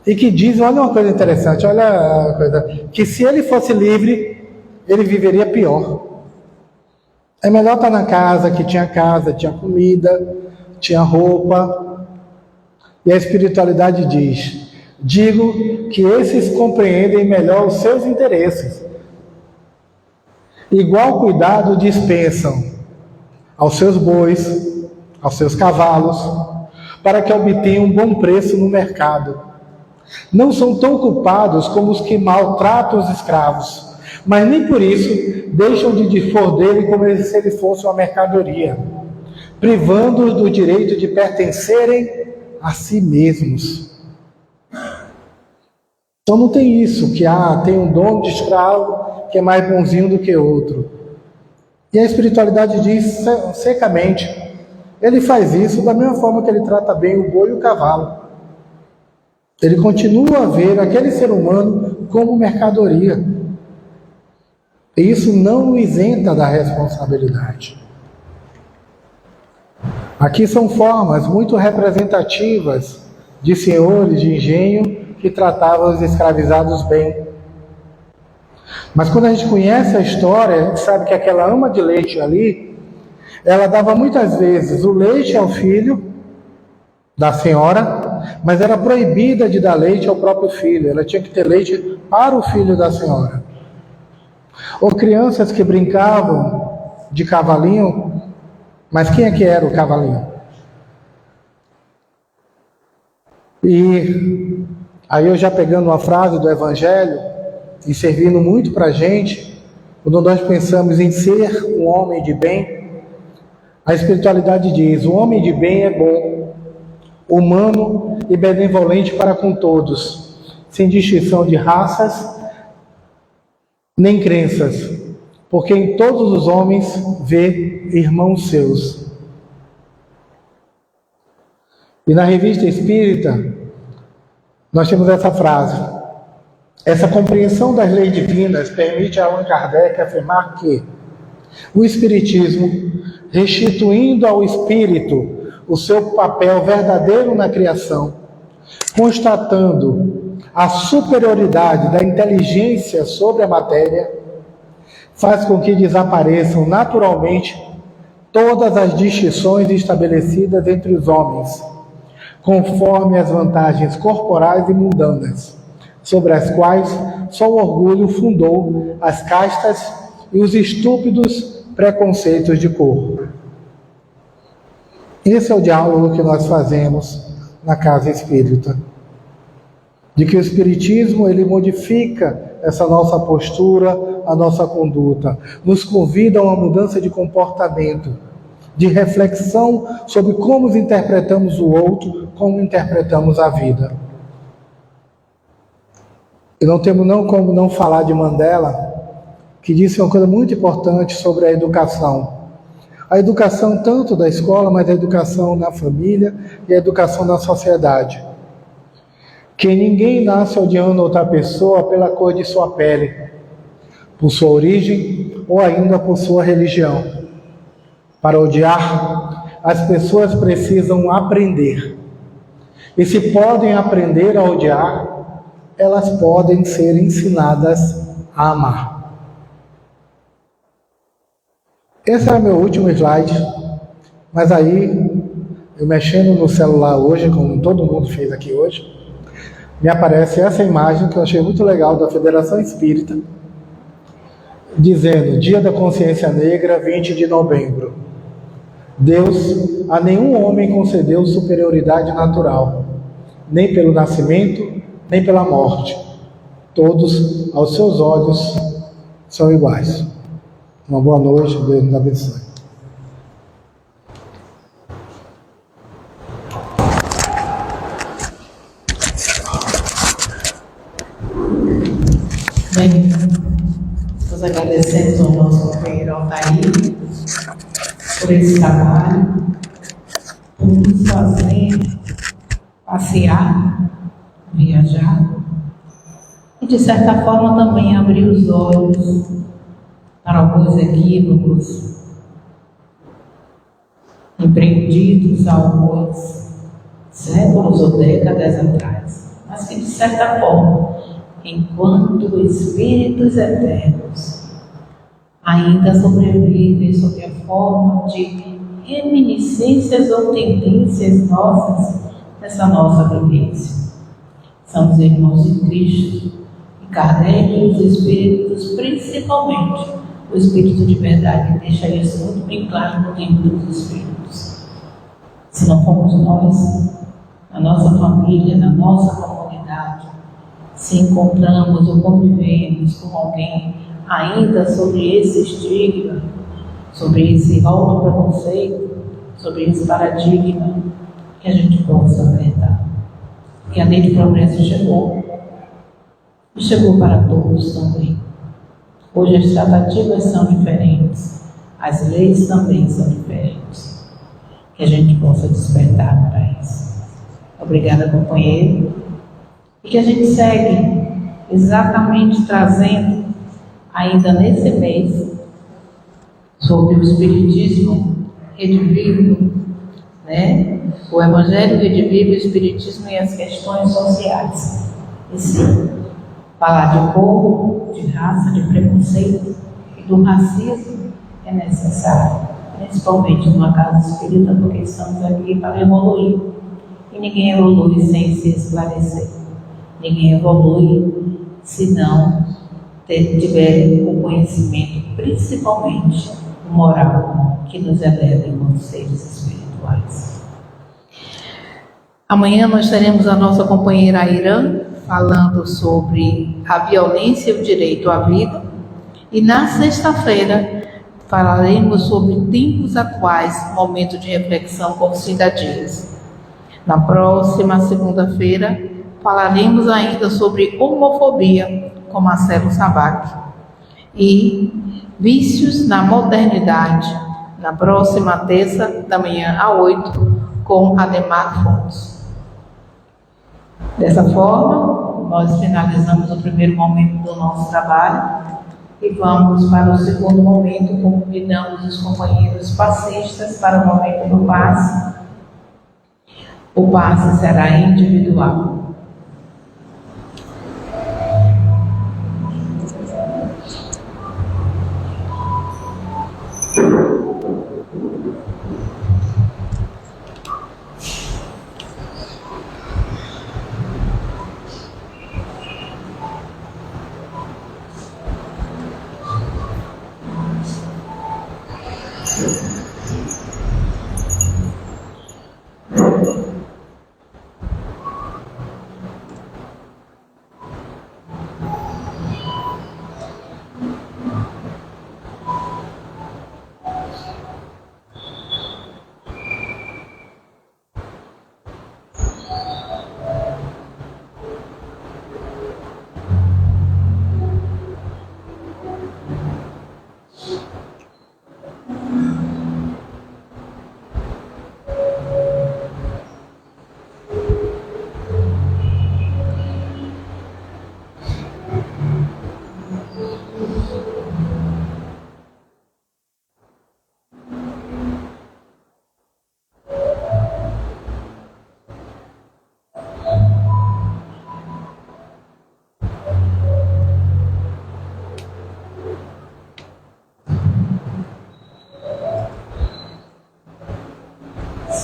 E que dizem, olha uma coisa interessante, olha a coisa, que se ele fosse livre, ele viveria pior. É melhor estar na casa, tinha comida, tinha roupa. E a espiritualidade diz, digo que esses compreendem melhor os seus interesses. Igual cuidado dispensam aos seus bois, aos seus cavalos, para que obtenham um bom preço no mercado. Não são tão culpados como os que maltratam os escravos, mas nem por isso deixam de dispor dele como se ele fosse uma mercadoria, privando-os do direito de pertencerem a si mesmos. Então não tem isso, que tem um dono de escravo que é mais bonzinho do que outro. E a espiritualidade diz secamente, ele faz isso da mesma forma que ele trata bem o boi e o cavalo. Ele continua a ver aquele ser humano como mercadoria. E isso não o isenta da responsabilidade. Aqui são formas muito representativas de senhores de engenho que tratavam os escravizados bem. Mas quando a gente conhece a história, a gente sabe que aquela ama de leite ali, ela dava muitas vezes o leite ao filho da senhora, mas era proibida de dar leite ao próprio filho. Ela tinha que ter leite para o filho da senhora. Ou crianças que brincavam de cavalinho, mas quem é que era o cavalinho? E aí eu já pegando uma frase do Evangelho, e servindo muito para a gente, quando nós pensamos em ser um homem de bem, a espiritualidade diz, o homem de bem é bom, humano e benevolente para com todos, sem distinção de raças nem crenças, porque em todos os homens vê irmãos seus. E na Revista Espírita, nós temos essa frase, essa compreensão das leis divinas permite a Allan Kardec afirmar que o Espiritismo, restituindo ao Espírito o seu papel verdadeiro na criação, constatando a superioridade da inteligência sobre a matéria, faz com que desapareçam naturalmente todas as distinções estabelecidas entre os homens, conforme as vantagens corporais e mundanas, sobre as quais só o orgulho fundou as castas e os estúpidos preconceitos de cor. Esse é o diálogo que nós fazemos na Casa Espírita. De que o Espiritismo, ele modifica essa nossa postura, a nossa conduta, nos convida a uma mudança de comportamento, de reflexão sobre como interpretamos o outro, como interpretamos a vida. E não temos como não falar de Mandela, que disse uma coisa muito importante sobre a educação. A educação tanto da escola, mas a educação na família e a educação na sociedade. Que ninguém nasce odiando outra pessoa pela cor de sua pele, por sua origem ou ainda por sua religião. Para odiar, as pessoas precisam aprender. E se podem aprender a odiar, elas podem ser ensinadas a amar. Esse é o meu último slide, mas aí, eu mexendo no celular hoje, como todo mundo fez aqui hoje, me aparece essa imagem que eu achei muito legal da Federação Espírita, dizendo, Dia da Consciência Negra, 20 de novembro. Deus a nenhum homem concedeu superioridade natural, nem pelo nascimento, nem pela morte. Todos, aos seus olhos, são iguais. Uma boa noite, Deus nos abençoe. Bem, nós agradecemos ao nosso companheiro Altair por esse trabalho, por nos fazer passear, viajar e, de certa forma, também abrir os olhos para alguns equívocos empreendidos há alguns séculos ou décadas atrás, mas que, de certa forma, enquanto espíritos eternos, ainda sobrevivem sob a forma de reminiscências ou tendências nossas nessa nossa vivência. São os irmãos de Cristo e Kardec e os espíritos, principalmente o Espírito de Verdade, deixa isso muito bem claro no livro dos Espíritos. Se não formos nós, na nossa família, na nossa comunidade, se encontramos ou convivemos com alguém ainda sobre esse estigma, sobre esse rótulo preconceito, sobre esse paradigma, que a gente possa alertar. Que a lei de progresso chegou, e chegou para todos também. Hoje as tratativas são diferentes, as leis também são diferentes. Que a gente possa despertar para isso. Obrigada, companheiro. E que a gente segue exatamente trazendo, ainda nesse mês, sobre o Espiritismo redivivo, né? O Evangelho redivivo, o Espiritismo e as questões sociais. E sim, falar de cor, de raça, de preconceito e do racismo é necessário, principalmente numa casa espírita, porque estamos aqui para evoluir. E ninguém evolui sem se esclarecer. Ninguém evolui se não tiver o conhecimento, principalmente o moral, que nos eleva enquanto seres espirituais. Amanhã nós teremos a nossa companheira Irã falando sobre a violência e o direito à vida. E na sexta-feira falaremos sobre tempos atuais, momento de reflexão com Cida Dias. Na próxima segunda-feira falaremos ainda sobre homofobia com Marcelo Sabac e vícios na modernidade, na próxima terça da manhã às 8 com Ademar Fontes. Dessa forma, nós finalizamos o primeiro momento do nosso trabalho e vamos para o segundo momento, convidamos os companheiros passistas para o momento do passe. O passe será individual.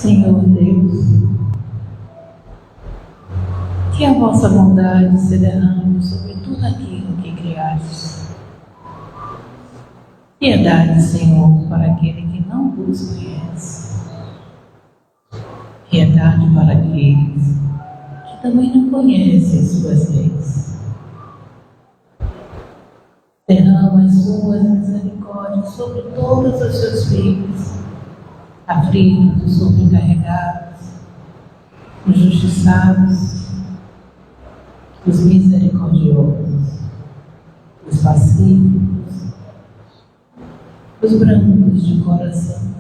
Senhor Deus, que a vossa bondade se derrame sobre tudo aquilo que criaste. Piedade, Senhor, para aquele que não vos conhece. Piedade para aqueles que também não conhecem suas leis. Derrama as suas misericórdias sobre todos os seus filhos, aflitos e sobrecarregados, injustiçados, os misericordiosos, os pacíficos, os brandos de coração,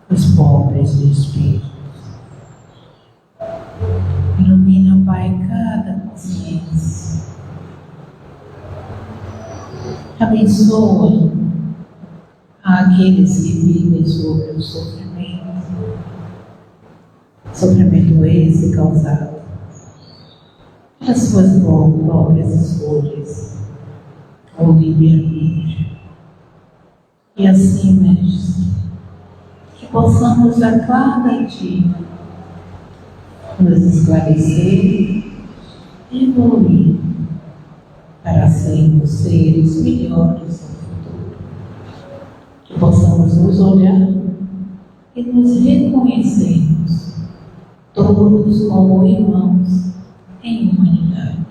os pobres de espírito. Ilumina, Pai, cada consciência. Abençoa aqueles que vivem sobre o sofrimento esse causado pelas suas próprias escolhas ou livre-arbítrio. E assim, Mestre, que possamos a cada dia nos esclarecer e evoluir para sermos seres melhores no futuro. Que possamos nos olhar e nos reconhecermos todos como irmãos em humanidade,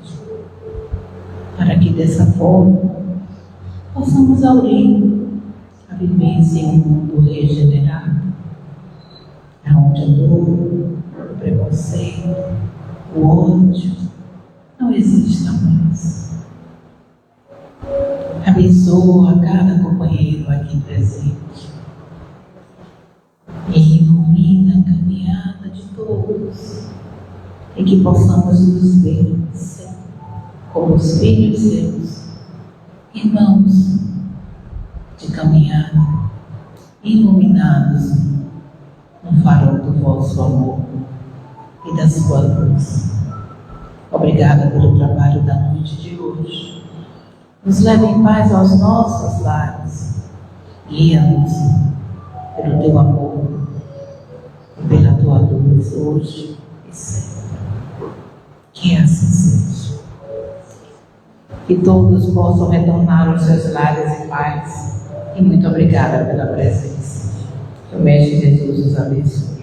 para que dessa forma possamos aurir a vivência em um mundo regenerado, onde a dor, o preconceito, o ódio não existam mais. Abençoa cada companheiro aqui presente e ilumina a caminhada de todos, e que possamos nos ver como os filhos seus, irmãos de caminhada, iluminados no farol do vosso amor e da sua luz. Obrigada pelo trabalho da noite de hoje. Nos leve em paz aos nossos lares. Guia-nos pelo teu amor e pela tua luz hoje e sempre. Que assim seja. Que todos possam retornar aos seus lares em paz. E muito obrigada pela presença. Que o Mestre Jesus os abençoe.